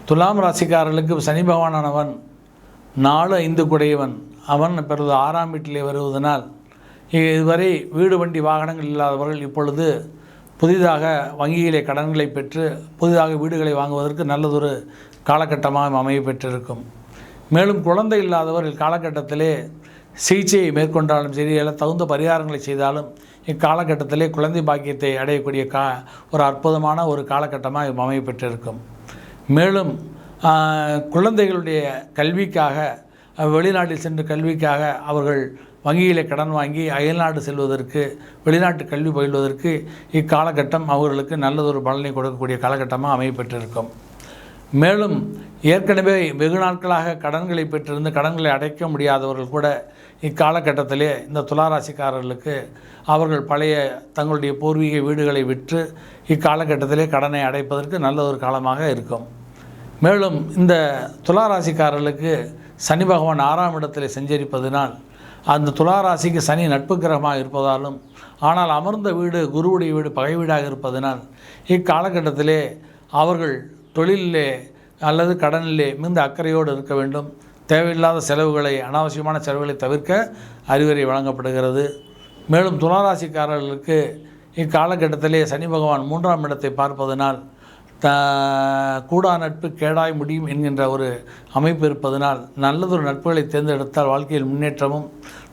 துலாம் ராசிக்காரர்களுக்கு சனி பகவானவன் 4-5 குடையவன். அவன் பிறகு 6ஆம் வீட்டிலே வருவதனால் இதுவரை வீடு வண்டி வாகனங்கள் இல்லாதவர்கள் இப்பொழுது புதிதாக வங்கியிலே கடன்களை பெற்று புதிதாக வீடுகளை வாங்குவதற்கு நல்லதொரு காலகட்டமாக அமைய பெற்றிருக்கும். மேலும் குழந்தை இல்லாதவர்கள் காலகட்டத்திலே சிகிச்சையை மேற்கொண்டாலும் சரி, எல்லாம் தகுந்த பரிகாரங்களை செய்தாலும் இக்காலகட்டத்திலே குழந்தை பாக்கியத்தை அடையக்கூடிய ஒரு அற்புதமான ஒரு காலகட்டமாக அமைய பெற்றிருக்கும். மேலும் குழந்தைகளுடைய கல்விக்காக வெளிநாட்டில் சென்று கல்விக்காக அவர்கள் வங்கியிலே கடன் வாங்கி அயல்நாடு செல்வதற்கு, வெளிநாட்டு கல்வி பயில்வதற்கு இக்காலகட்டம் அவர்களுக்கு நல்லதொரு பலனை கொடுக்கக்கூடிய காலகட்டமாக அமையப்பெற்றிருக்கும். மேலும் ஏற்கனவே வெகு நாட்களாக கடன்களை பெற்றிருந்து கடன்களை அடைக்க முடியாதவர்கள் கூட இக்காலகட்டத்திலே இந்த துளாராசிக்காரர்களுக்கு அவர்கள் பழைய தங்களுடைய பூர்வீக வீடுகளை விற்று இக்காலகட்டத்திலே கடனை அடைப்பதற்கு நல்ல ஒரு காலமாக இருக்கும். மேலும் இந்த துளாராசிக்காரர்களுக்கு சனி பகவான் 6ஆம் இடத்தில் சஞ்சரிப்பதனால் அந்த துளாராசிக்கு சனி நட்பு கிரகமாக இருப்பதாலும், ஆனால் அமர்ந்த வீடு குருவுடைய வீடு பகை வீடாக இருப்பதனால் இக்காலகட்டத்திலே அவர்கள் தொழிலிலே அல்லது கடனிலே மிகுந்த அக்கறையோடு இருக்க வேண்டும். தேவையில்லாத செலவுகளை, அனாவசியமான செலவுகளை தவிர்க்க அறிவுரை வழங்கப்படுகிறது. மேலும் துளாராசிக்காரர்களுக்கு இக்காலகட்டத்திலே சனி பகவான் 3ஆம் இடத்தை பார்ப்பதனால் கூடா நட்பு கேடாய் முடியும் என்கின்ற ஒரு அமைப்பு இருப்பதனால் நல்லதொரு நட்புகளை தேர்ந்தெடுத்தால் வாழ்க்கையில் முன்னேற்றமும்,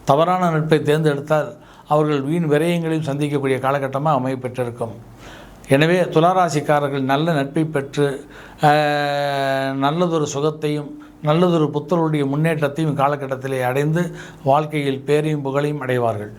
தவறான நட்பை தேர்ந்தெடுத்தால் அவர்கள் வீண் விரயங்களையும் சந்திக்கக்கூடிய காலகட்டமாக அமைய பெற்றிருக்கும். எனவே துளாராசிக்காரர்கள் நல்ல நட்பை பெற்று நல்லதொரு சுகத்தையும் நல்லதொரு புத்தருடைய முன்னேற்றத்தையும் காலகட்டத்திலே அடைந்து வாழ்க்கையில் பேரையும் புகழையும் அடைவார்கள்.